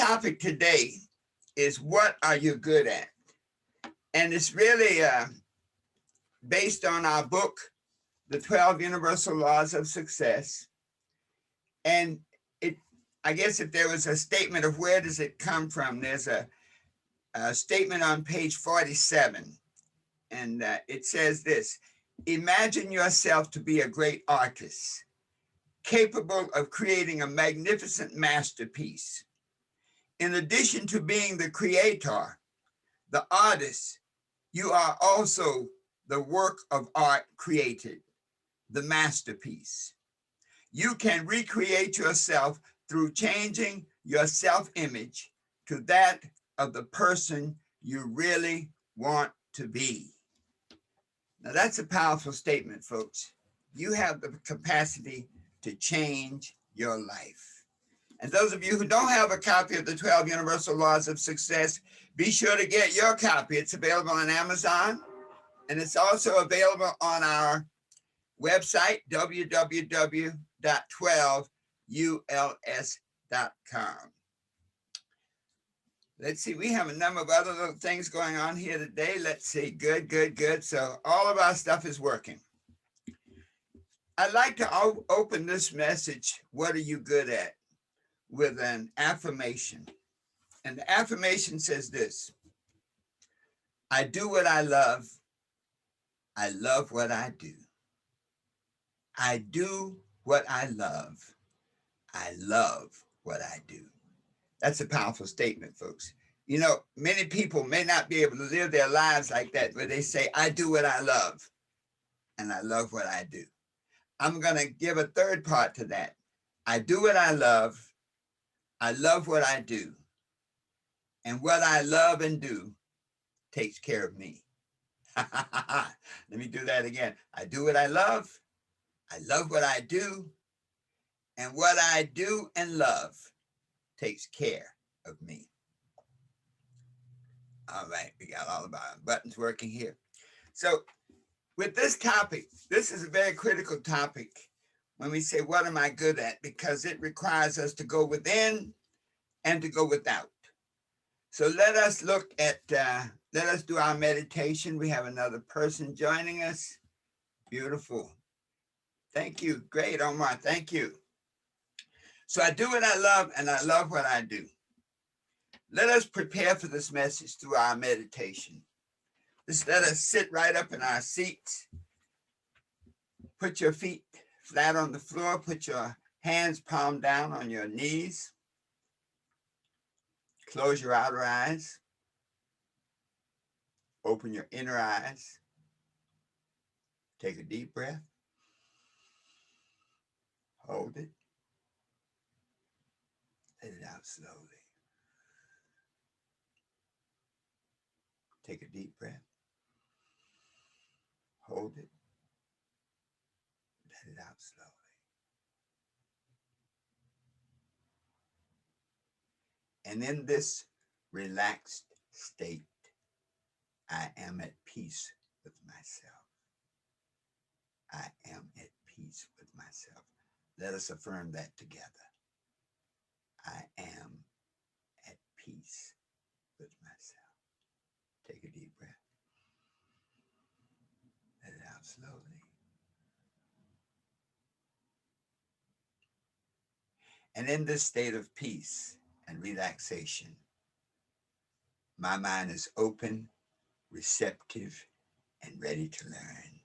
topic today is, what are you good at? And it's really based on our book, The 12 Universal Laws of Success. And I guess if there was a statement of where does it come from, there's a statement on page 47. And it says this: imagine yourself to be a great artist, capable of creating a magnificent masterpiece. In addition to being the creator, the artist, you are also the work of art created, the masterpiece. You can recreate yourself through changing your self-image to that of the person you really want to be. Now that's a powerful statement, folks. You have the capacity to change your life. And those of you who don't have a copy of the 12 Universal Laws of Success, be sure to get your copy. It's available on Amazon, and it's also available on our website, www.12uls.com. Let's see, we have a number of other little things going on here today. Let's see, good. So all of our stuff is working. I'd like to open this message, what are you good at, with an affirmation. And the affirmation says this: I do what I love. I love what I do. I do what I love. I love what I do. That's a powerful statement, folks. You know, many people may not be able to live their lives like that, where they say, I do what I love, and I love what I do. I'm going to give a third part to that. I do what I love what I do, and what I love and do takes care of me. Let me do that again. I do what I love what I do, and what I do and love takes care of me. All right, we got all of our buttons working here. So with this topic, this is a very critical topic when we say, what am I good at? Because it requires us to go within and to go without. So let us look at, let us do our meditation. We have another person joining us. Beautiful. Thank you. Great, Omar. Thank you. So I do what I love, and I love what I do. Let us prepare for this message through our meditation. Just let us sit right up in our seats. Put your feet flat on the floor. Put your hands palm down on your knees. Close your outer eyes. Open your inner eyes. Take a deep breath. Hold it. Let it out slowly. Take a deep breath. Hold it. Let it out slowly. And in this relaxed state, I am at peace with myself. I am at peace with myself. Let us affirm that together. I am at peace with myself. Take a deep breath. Let it out slowly. And in this state of peace and relaxation, my mind is open, receptive, and ready to learn.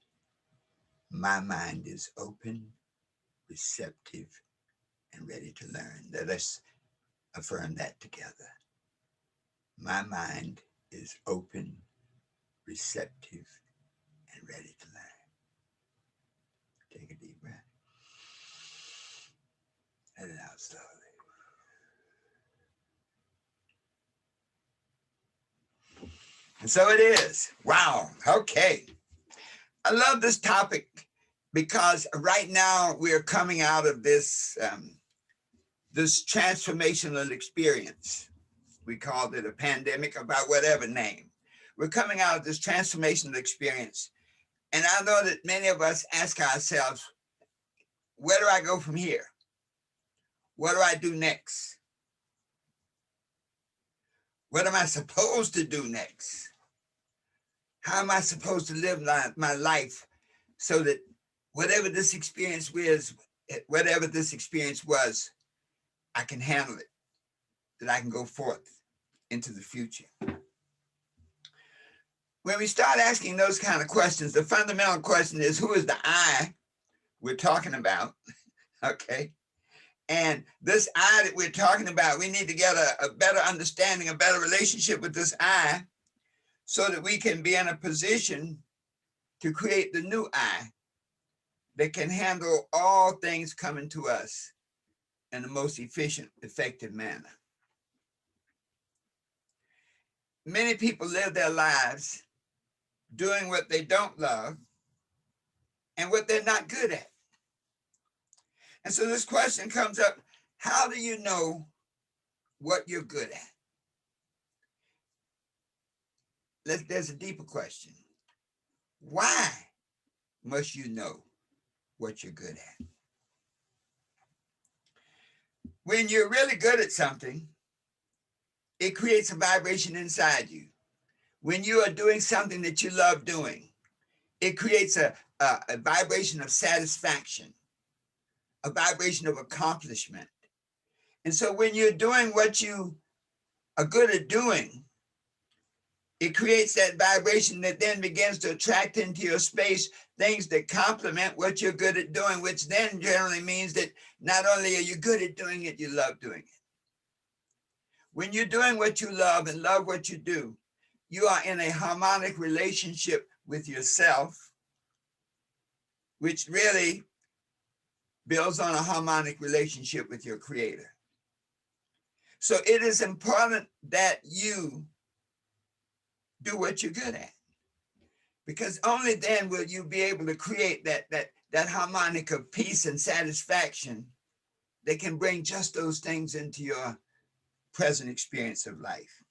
My mind is open, receptive, and ready to learn. Let us affirm that together. My mind is open, receptive, and ready to learn. Take a deep breath. Let it out slowly. And so it is. Wow. Okay. I love this topic because right now we're coming out of this, this transformational experience. We called it a pandemic, about whatever name. We're coming out of this transformational experience. And I know that many of us ask ourselves, where do I go from here? What do I do next? What am I supposed to do next? How am I supposed to live my life so that whatever this experience was, I can handle it, that I can go forth into the future. When we start asking those kind of questions, the fundamental question is, who is the I we're talking about? Okay. And this I that we're talking about, we need to get a better understanding, a better relationship with this I, so that we can be in a position to create the new I that can handle all things coming to us in the most efficient, effective manner. Many people live their lives doing what they don't love and what they're not good at. And so this question comes up, how do you know what you're good at? There's a deeper question. Why must you know what you're good at? When you're really good at something, it creates a vibration inside you. When you are doing something that you love doing, it creates a vibration of satisfaction, a vibration of accomplishment. And so when you're doing what you are good at doing, it creates that vibration that then begins to attract into your space things that complement what you're good at doing, which then generally means that not only are you good at doing it, you love doing it. When you're doing what you love and love what you do, you are in a harmonic relationship with yourself, which really builds on a harmonic relationship with your creator. So it is important that you do what you're good at, because only then will you be able to create that harmonic of peace and satisfaction that can bring just those things into your present experience of life.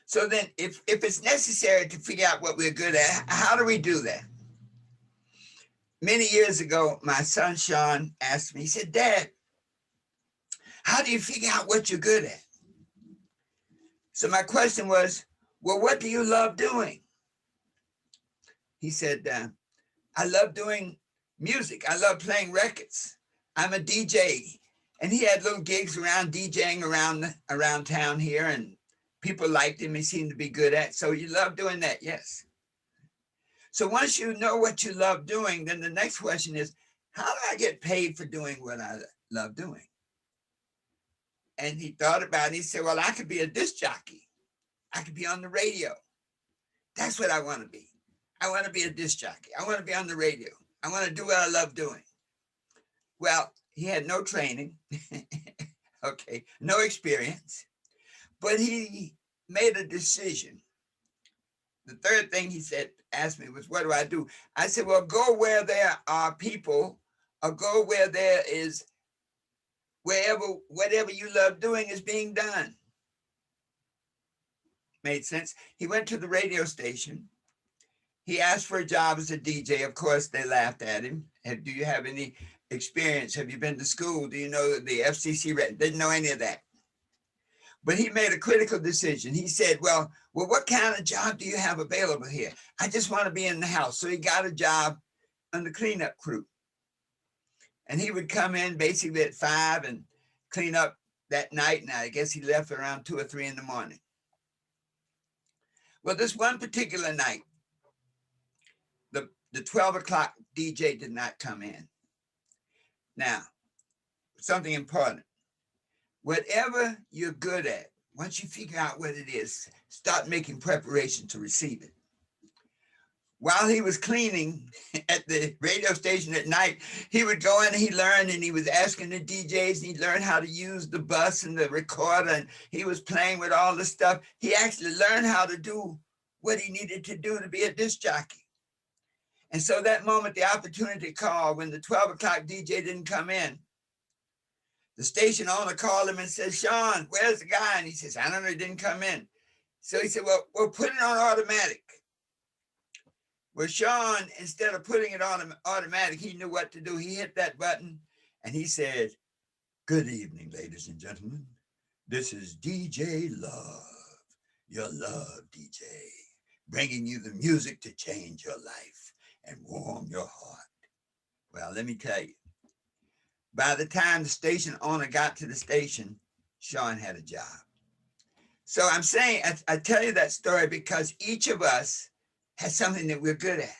So then if it's necessary to figure out what we're good at, how do we do that? Many years ago, my son Sean asked me, he said, Dad, how do you figure out what you're good at? So my question was, well, what do you love doing? He said, I love doing music. I love playing records. I'm a DJ. And he had little gigs around DJing around town here, and people liked him. He seemed to be good at. So you love doing that? Yes. So once you know what you love doing, then the next question is, how do I get paid for doing what I love doing? And he thought about it. He said, well, I could be a disc jockey. I could be on the radio. That's what I want to be. I want to be a disc jockey. I want to be on the radio. I want to do what I love doing. Well, he had no training, okay, no experience, but he made a decision. The third thing he said, asked me was, what do I do? I said, well, go where there are people, or go where there is, whatever you love doing is being done. Made sense. He went to the radio station. He asked for a job as a DJ. Of course, they laughed at him. Do you have any experience? Have you been to school? Do you know the FCC? Didn't know any of that. But he made a critical decision. He said, well, what kind of job do you have available here? I just want to be in the house. So he got a job on the cleanup crew. And he would come in basically at 5 and clean up that night. And I guess he left around 2 or 3 in the morning. Well, this one particular night, the 12 o'clock DJ did not come in. Now, something important. Whatever you're good at, once you figure out what it is, start making preparation to receive it. While he was cleaning at the radio station at night, he would go in and he learned, and he was asking the DJs, and he learned how to use the bus and the recorder, and he was playing with all the stuff. He actually learned how to do what he needed to do to be a disc jockey. And so that moment, the opportunity called when the 12 o'clock DJ didn't come in, the station owner called him and said, Sean, where's the guy? And he says, I don't know, he didn't come in. So he said, well, put it on automatic. Well, Sean, instead of putting it on automatic, he knew what to do. He hit that button and he said, good evening, ladies and gentlemen. This is DJ Love, your love DJ, bringing you the music to change your life and warm your heart. Well, let me tell you, by the time the station owner got to the station, Sean had a job. So I'm saying, I tell you that story because each of us has something that we're good at.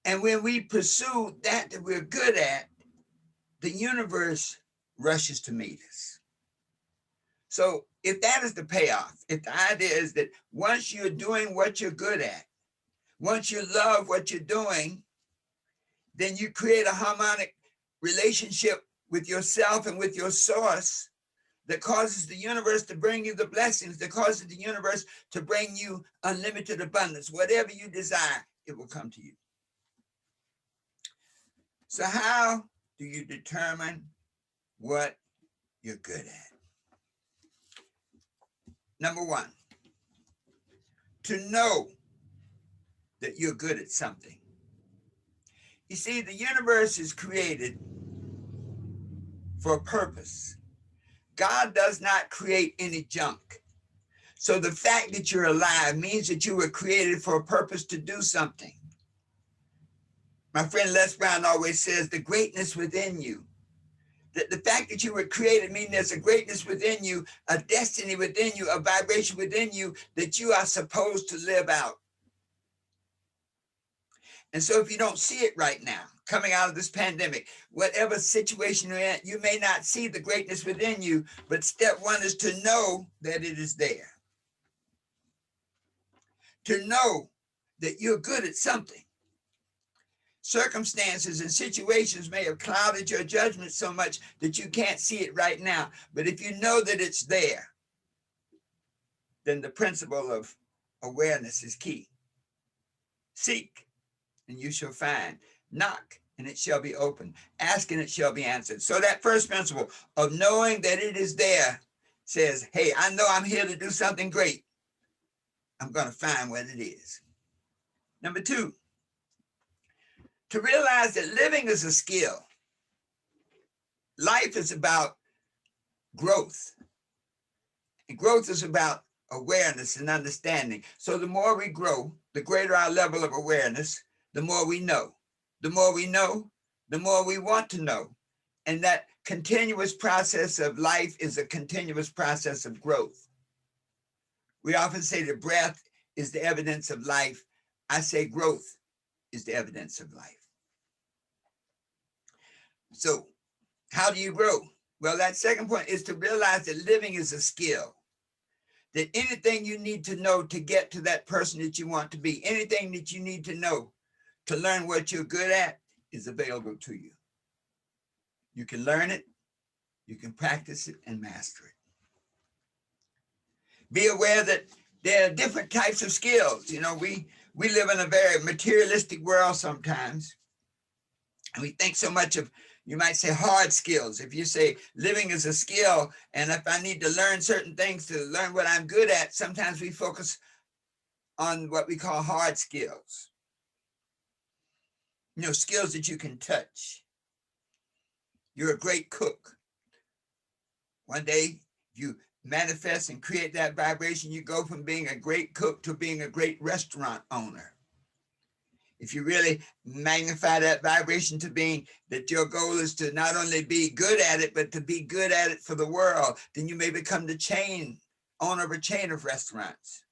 And when we pursue that we're good at, the universe rushes to meet us. So if that is the payoff, if the idea is that once you're doing what you're good at, once you love what you're doing, then you create a harmonic relationship with yourself and with your source that causes the universe to bring you the blessings, that causes the universe to bring you unlimited abundance. Whatever you desire, it will come to you. So how do you determine what you're good at? Number one, to know that you're good at something. You see, the universe is created for a purpose. God does not create any junk. So the fact that you're alive means that you were created for a purpose to do something. My friend Les Brown always says the greatness within you. The fact that you were created means there's a greatness within you, a destiny within you, a vibration within you that you are supposed to live out. And so if you don't see it right now, coming out of this pandemic, whatever situation you're in, you may not see the greatness within you, but step one is to know that it is there. To know that you're good at something. Circumstances and situations may have clouded your judgment so much that you can't see it right now. But if you know that it's there, then the principle of awareness is key. Seek, and you shall find. Knock, and it shall be opened. Ask, and it shall be answered. So that first principle of knowing that it is there says, hey, I know I'm here to do something great. I'm going to find what it is. Number two, to realize that living is a skill. Life is about growth. And growth is about awareness and understanding. So the more we grow, the greater our level of awareness, the more we know. The more we know, the more we want to know. And that continuous process of life is a continuous process of growth. We often say that breath is the evidence of life. I say growth is the evidence of life. So how do you grow? Well, that second point is to realize that living is a skill. That anything you need to know to get to that person that you want to be, anything that you need to know to learn what you're good at is available to you. You can learn it, you can practice it and master it. Be aware that there are different types of skills. You know, we live in a very materialistic world sometimes. And we think so much of, you might say, hard skills. If you say living is a skill, and if I need to learn certain things to learn what I'm good at, sometimes we focus on what we call hard skills. You know, skills that you can touch. You're a great cook. One day you manifest and create that vibration, you go from being a great cook to being a great restaurant owner. If you really magnify that vibration to being that your goal is to not only be good at it, but to be good at it for the world, then you may become the owner of a chain of restaurants.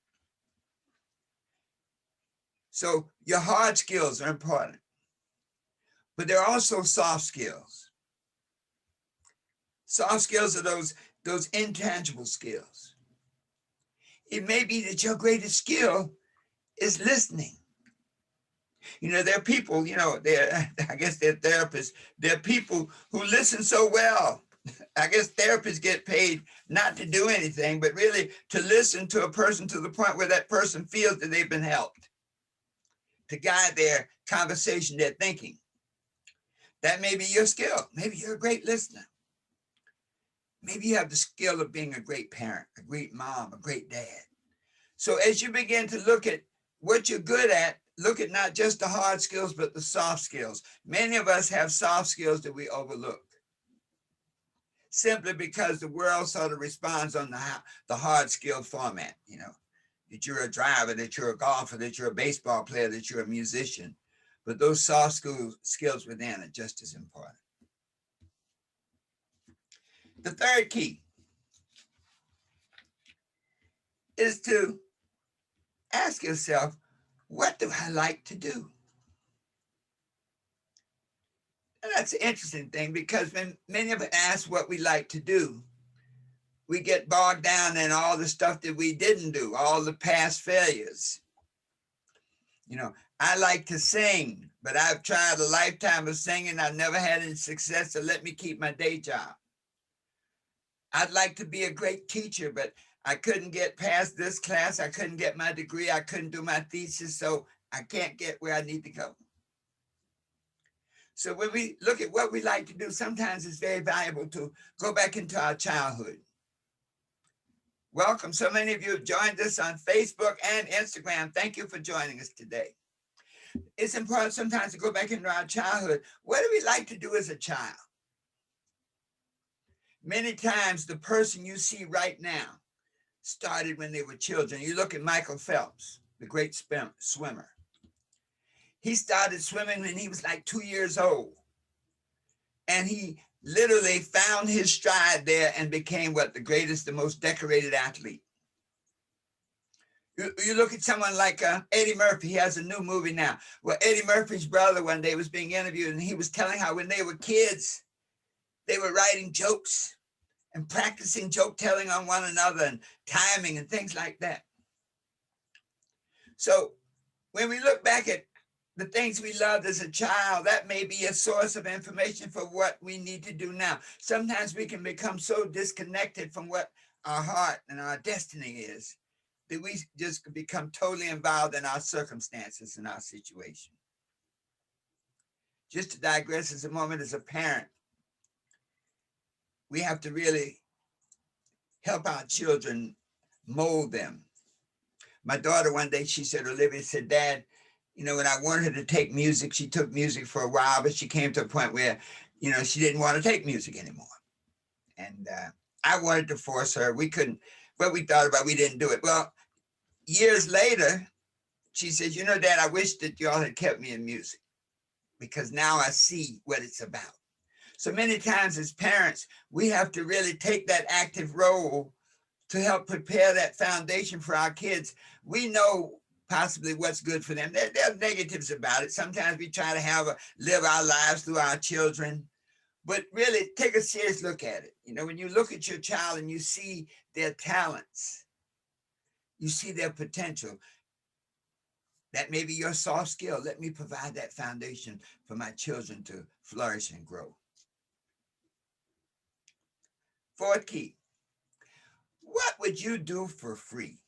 So your hard skills are important, but there are also soft skills. Soft skills are those intangible skills. It may be that your greatest skill is listening. You know, there are people, you know, I guess they're therapists. There are people who listen so well. I guess therapists get paid not to do anything, but really to listen to a person to the point where that person feels that they've been helped, to guide their conversation, their thinking. That may be your skill. Maybe you're a great listener. Maybe you have the skill of being a great parent, a great mom, a great dad. So as you begin to look at what you're good at, look at not just the hard skills, but the soft skills. Many of us have soft skills that we overlook. simply because the world sort of responds on the hard skill format, that you're a driver, that you're a golfer, that you're a baseball player, that you're a musician. But those soft skills within are just as important. The third key is to ask yourself, what do I like to do? And that's an interesting thing, because when many of us ask what we like to do, we get bogged down in all the stuff that we didn't do, all the past failures. I like to sing, but I've tried a lifetime of singing. I've never had any success, so let me keep my day job. I'd like to be a great teacher, but I couldn't get past this class. I couldn't get my degree. I couldn't do my thesis, so I can't get where I need to go. So when we look at what we like to do, sometimes it's very valuable to go back into our childhood. Welcome. So many of you have joined us on Facebook and Instagram. Thank you for joining us today. It's important sometimes to go back into our childhood. What do we like to do as a child? Many times the person you see right now started when they were children. You look at Michael Phelps, the great swimmer. He started swimming when he was like 2 years old. And he literally found his stride there and became the greatest, the most decorated athlete. You look at someone like Eddie Murphy. He has a new movie now. Well, Eddie Murphy's brother one day was being interviewed, and he was telling how when they were kids, they were writing jokes and practicing joke telling on one another and timing and things like that. So when we look back at the things we loved as a child, that may be a source of information for what we need to do now. Sometimes we can become so disconnected from what our heart and our destiny is that we just become totally involved in our circumstances and our situation. Just to digress as a moment, as a parent, we have to really help our children, mold them. My daughter one day, she said, Olivia said, Dad, when I wanted her to take music, she took music for a while, but she came to a point where, she didn't want to take music anymore. And I wanted to force her. We couldn't, what we thought about, we didn't do it. Well, years later, she said, Dad, I wish that y'all had kept me in music, because now I see what it's about. So many times as parents, we have to really take that active role to help prepare that foundation for our kids. We know possibly what's good for them. There are negatives about it. Sometimes we try to live our lives through our children, but really take a serious look at it. When you look at your child and you see their talents, you see their potential, that may be your soft skill. Let me provide that foundation for my children to flourish and grow. Fourth key, what would you do for free?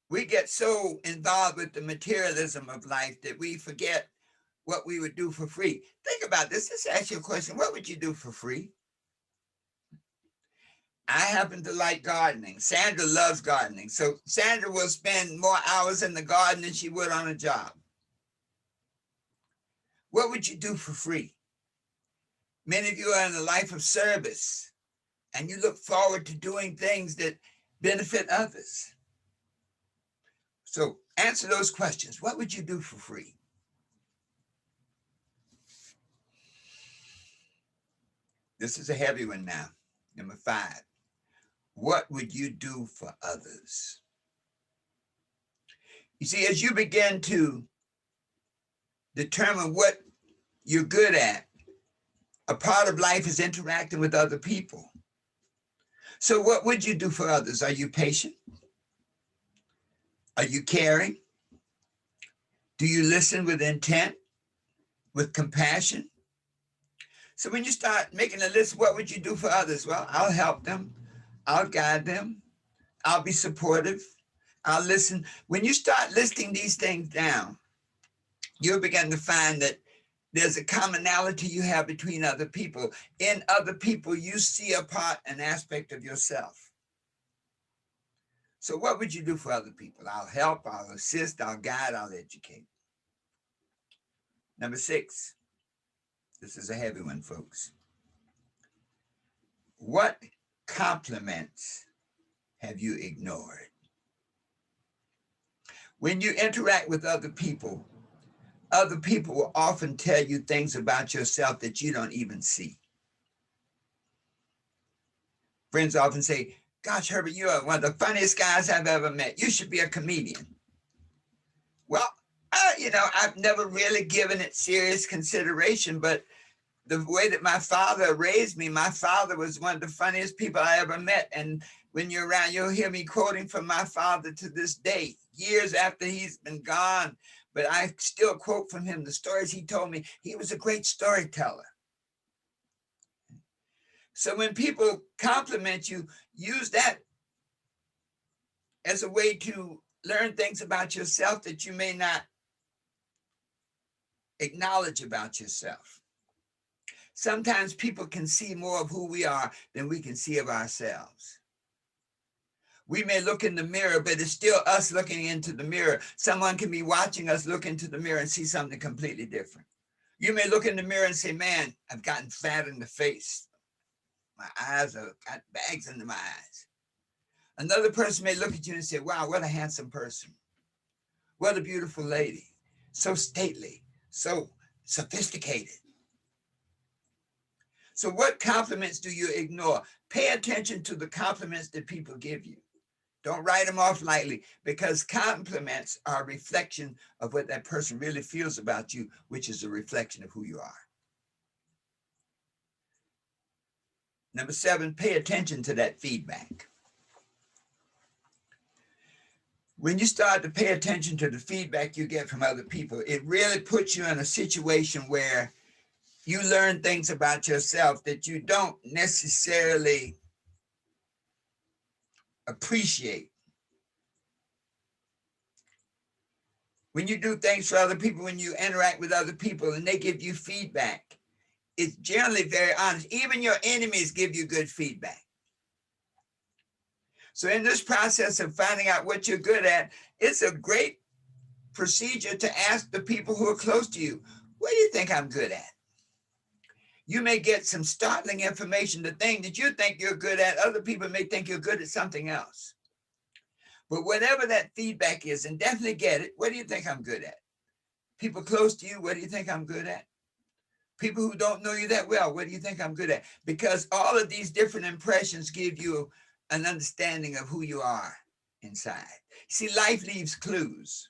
We get so involved with the materialism of life that we forget what we would do for free. Think about this. Let's ask you a question. What would you do for free? I happen to like gardening. Sandra loves gardening. So Sandra will spend more hours in the garden than she would on a job. What would you do for free? Many of you are in a life of service, and you look forward to doing things that benefit others. So answer those questions. What would you do for free? This is a heavy one now. Number 5. What would you do for others? You see, as you begin to determine what you're good at, a part of life is interacting with other people. So what would you do for others? Are you patient? Are you caring? Do you listen with intent, with compassion? So when you start making a list, what would you do for others? Well, I'll help them. I'll guide them. I'll be supportive. I'll listen. When you start listing these things down, you'll begin to find that there's a commonality you have between other people. In other people, you see a part, an aspect of yourself. So what would you do for other people? I'll help, I'll assist, I'll guide, I'll educate. Number 6, This is a heavy one, folks. What compliments have you ignored? When you interact with other people will often tell you things about yourself that you don't even see. Friends often say, gosh, Herbert, you are one of the funniest guys I've ever met. You should be a comedian. Well, I've never really given it serious consideration, but the way that my father raised me, my father was one of the funniest people I ever met. And when you're around, you'll hear me quoting from my father to this day, years after he's been gone. But I still quote from him the stories he told me. He was a great storyteller. So when people compliment you, use that as a way to learn things about yourself that you may not acknowledge about yourself. Sometimes people can see more of who we are than we can see of ourselves. We may look in the mirror, but it's still us looking into the mirror. Someone can be watching us look into the mirror and see something completely different. You may look in the mirror and say, man, I've gotten fat in the face. My eyes have got bags under my eyes. Another person may look at you and say, wow, what a handsome person. What a beautiful lady. So stately, so sophisticated. So what compliments do you ignore? Pay attention to the compliments that people give you. Don't write them off lightly, because compliments are a reflection of what that person really feels about you, which is a reflection of who you are. Number 7, pay attention to that feedback. When you start to pay attention to the feedback you get from other people, it really puts you in a situation where you learn things about yourself that you don't necessarily appreciate. When you do things for other people, when you interact with other people and they give you feedback, it's generally very honest. Even your enemies give you good feedback. So in this process of finding out what you're good at, it's a great procedure to ask the people who are close to you, what do you think I'm good at? You may get some startling information. The thing that you think you're good at, other people may think you're good at something else. But whatever that feedback is, and definitely get it, what do you think I'm good at? People close to you, what do you think I'm good at? People who don't know you that well, what do you think I'm good at? Because all of these different impressions give you an understanding of who you are inside. See, life leaves clues.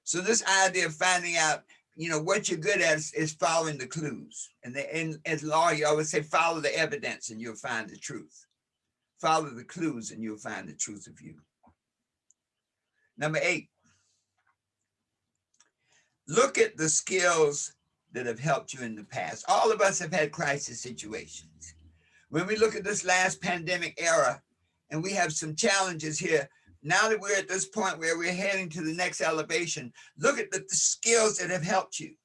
So this idea of finding out, what you're good at is following the clues. And as law, you always say, follow the evidence and you'll find the truth. Follow the clues and you'll find the truth of you. Number 8, look at the skills that have helped you in the past. All of us have had crisis situations. When we look at this last pandemic era, and we have some challenges here, now that we're at this point where we're heading to the next elevation, look at the skills that have helped you.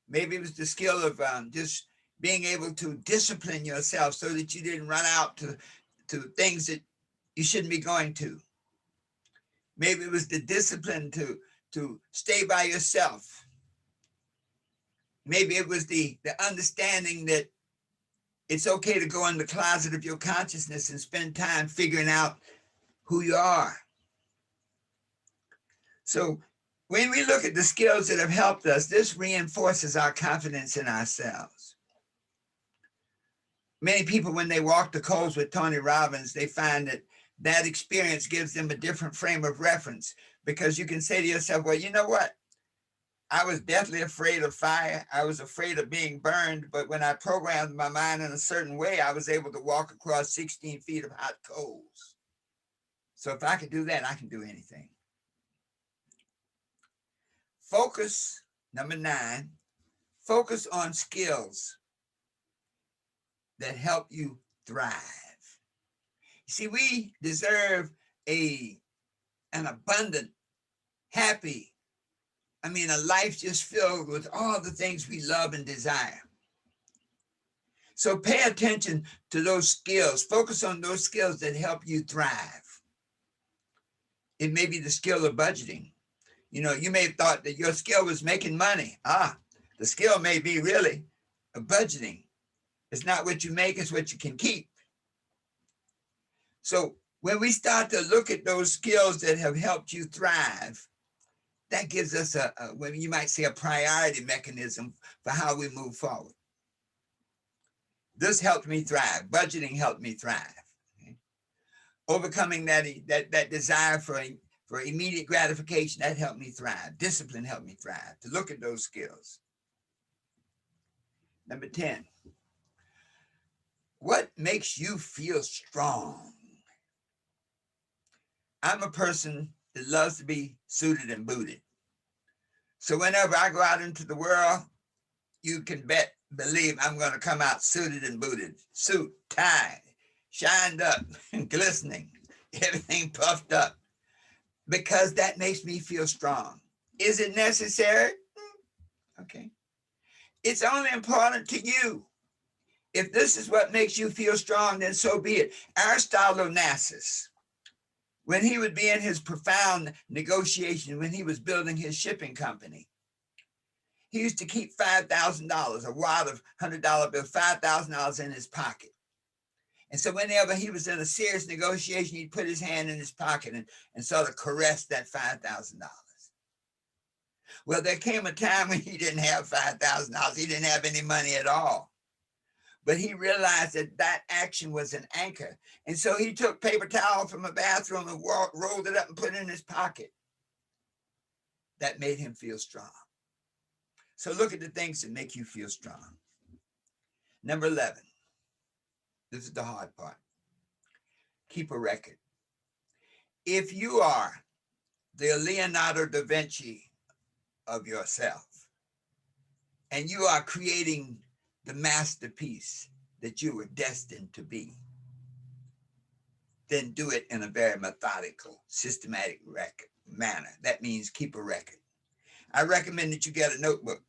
Maybe it was the skill of just being able to discipline yourself so that you didn't run out to things that you shouldn't be going to. Maybe it was the discipline to stay by yourself. Maybe it was the understanding that it's okay to go in the closet of your consciousness and spend time figuring out who you are. So when we look at the skills that have helped us, this reinforces our confidence in ourselves. Many people, when they walk the coals with Tony Robbins, they find that experience gives them a different frame of reference, because you can say to yourself, well, you know what? I was deathly afraid of fire. I was afraid of being burned. But when I programmed my mind in a certain way, I was able to walk across 16 feet of hot coals. So if I could do that, I can do anything. Focus, number 9, focus on skills that help you thrive. See, we deserve an abundant, happy, a life just filled with all the things we love and desire. So pay attention to those skills. Focus on those skills that help you thrive. It may be the skill of budgeting. You may have thought that your skill was making money. The skill may be really a budgeting. It's not what you make, it's what you can keep. So when we start to look at those skills that have helped you thrive, that gives us what you might say, a priority mechanism for how we move forward. This helped me thrive. Budgeting helped me thrive. Okay? Overcoming that desire for immediate gratification, that helped me thrive. Discipline helped me thrive. To look at those skills. Number 10, what makes you feel strong? I'm a person that loves to be suited and booted. So whenever I go out into the world, you can believe I'm going to come out suited and booted. Suit, tie, shined up, glistening, everything puffed up, because that makes me feel strong. Is it necessary? Okay. It's only important to you. If this is what makes you feel strong, then so be it. Aristotle Onassis, when he would be in his profound negotiation, when he was building his shipping company, he used to keep $5,000, a wad of $100 bills, $5,000 in his pocket. And so whenever he was in a serious negotiation, he'd put his hand in his pocket and sort of caress that $5,000. Well, there came a time when he didn't have $5,000. He didn't have any money at all. But he realized that action was an anchor. And so he took paper towel from a bathroom and rolled it up and put it in his pocket. That made him feel strong. So look at the things that make you feel strong. Number 11. This is the hard part. Keep a record. If you are the Leonardo da Vinci of yourself, and you are creating the masterpiece that you were destined to be, then do it in a very methodical, systematic manner. That means keep a record. I recommend that you get a notebook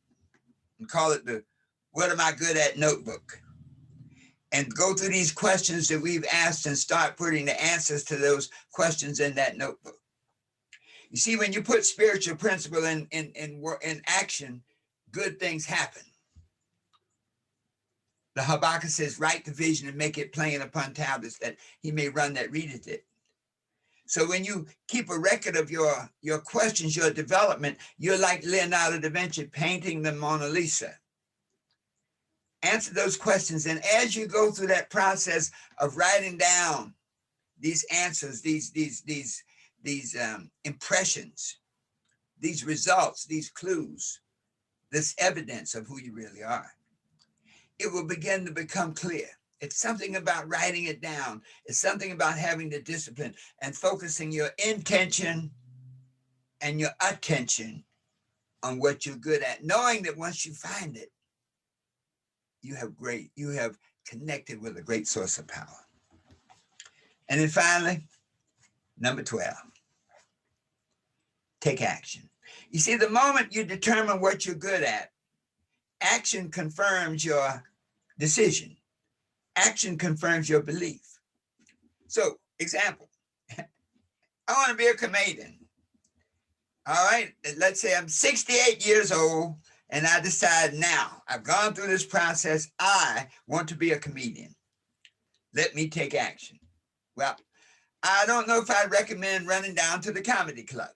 and call it the What Am I Good At notebook. And go through these questions that we've asked and start putting the answers to those questions in that notebook. You see, when you put spiritual principle in action, good things happen. The Habakkuk says, write the vision and make it plain upon tablets that he may run that readeth it. So when you keep a record of your questions, your development, you're like Leonardo da Vinci painting the Mona Lisa. Answer those questions. And as you go through that process of writing down these answers, these impressions, these results, these clues, this evidence of who you really are, it will begin to become clear. It's something about writing it down. It's something about having the discipline and focusing your intention and your attention on what you're good at, knowing that once you find it, you have connected with a great source of power. And then finally, number 12, take action. You see, the moment you determine what you're good at, action confirms your decision. Action confirms your belief. So, example, I want to be a comedian. All right, let's say I'm 68 years old and I decide now, I've gone through this process, I want to be a comedian. Let me take action. Well, I don't know if I'd recommend running down to the comedy club,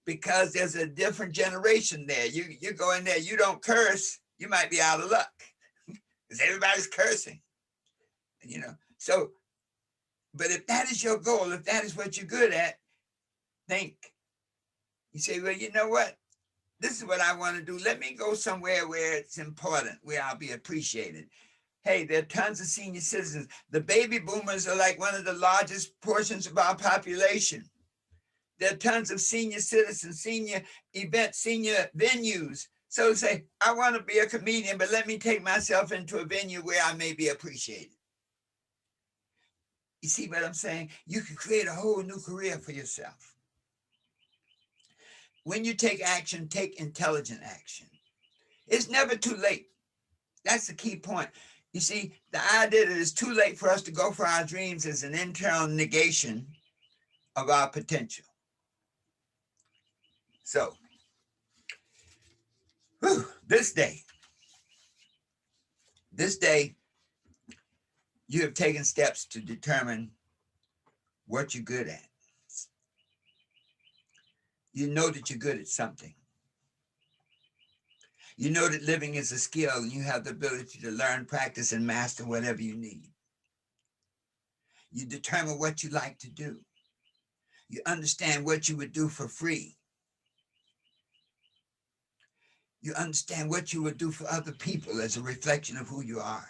because there's a different generation there. You go in there, you don't curse, you might be out of luck because everybody's cursing, you know. So, but if that is your goal, if that is what you're good at, think. You say, well, you know what? This is what I want to do. Let me go somewhere where it's important, where I'll be appreciated. Hey, there are tons of senior citizens. The baby boomers are like one of the largest portions of our population. There are tons of senior citizens, senior events, senior venues. So say, I want to be a comedian, but let me take myself into a venue where I may be appreciated. You see what I'm saying? You can create a whole new career for yourself. When you take action, take intelligent action. It's never too late. That's the key point. You see, the idea that it's too late for us to go for our dreams is an internal negation of our potential. So, This day, you have taken steps to determine what you're good at. You know that you're good at something. You know that living is a skill and you have the ability to learn, practice, and master whatever you need. You determine what you like to do. You understand what you would do for free. You understand what you would do for other people as a reflection of who you are.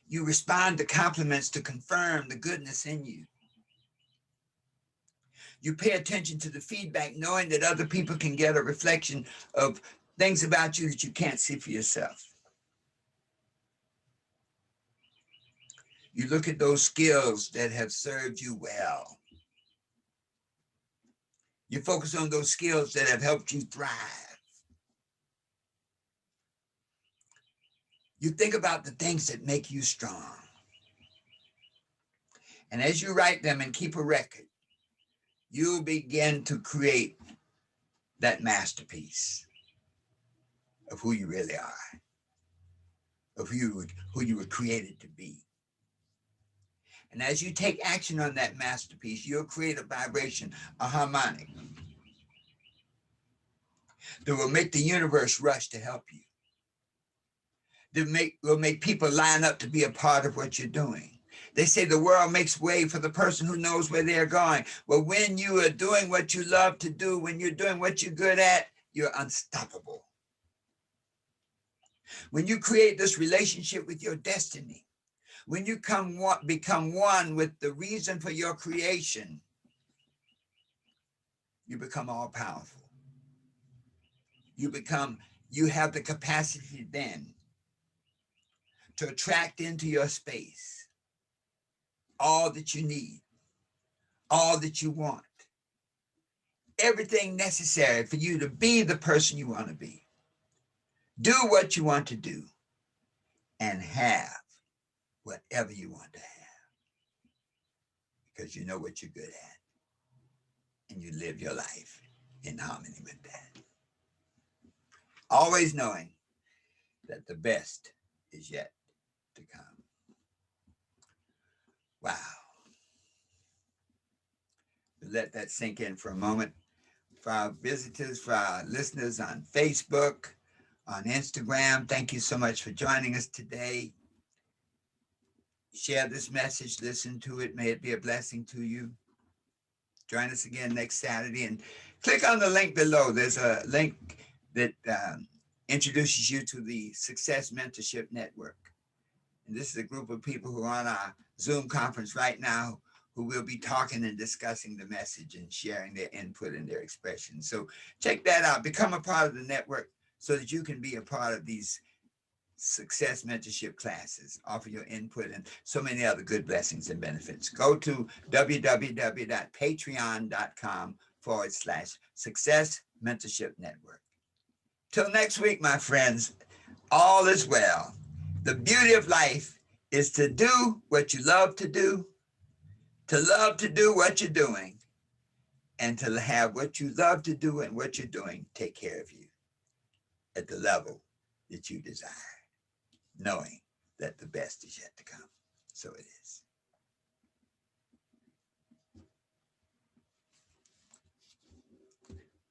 You respond to compliments to confirm the goodness in you. You pay attention to the feedback, knowing that other people can get a reflection of things about you that you can't see for yourself. You look at those skills that have served you well. You focus on those skills that have helped you thrive. You think about the things that make you strong. And as you write them and keep a record, you'll begin to create that masterpiece of who you really are, of who you were created to be. And as you take action on that masterpiece, you'll create a vibration, a harmonic, that will make the universe rush to help you. That will make people line up to be a part of what you're doing. They say the world makes way for the person who knows where they're going. Well, when you are doing what you love to do, when you're doing what you're good at, you're unstoppable. When you create this relationship with your destiny, when you become one with the reason for your creation, you become all powerful. You have the capacity then to attract into your space all that you need, all that you want, everything necessary for you to be the person you want to be, do what you want to do, and have whatever you want to have, because you know what you're good at and you live your life in harmony with that. Always knowing that the best is yet to come. Wow. Let that sink in for a moment. For our visitors, for our listeners on Facebook, on Instagram, thank you so much for joining us today. Share this message, listen to it. May it be a blessing to you. Join us again next Saturday and click on the link below. There's a link that introduces you to the Success Mentorship Network. And this is a group of people who are on our Zoom conference right now who will be talking and discussing the message and sharing their input and their expression. So check that out. Become a part of the network so that you can be a part of these success mentorship classes, offer your input and so many other good blessings and benefits. Go to www.patreon.com/Success Mentorship Network. Till next week, my friends, all is well. The beauty of life is to do what you love to do what you're doing, and to have what you love to do and what you're doing take care of you at the level that you desire, knowing that the best is yet to come. So it is.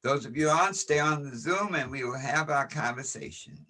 Those of you on, stay on the Zoom and we will have our conversation.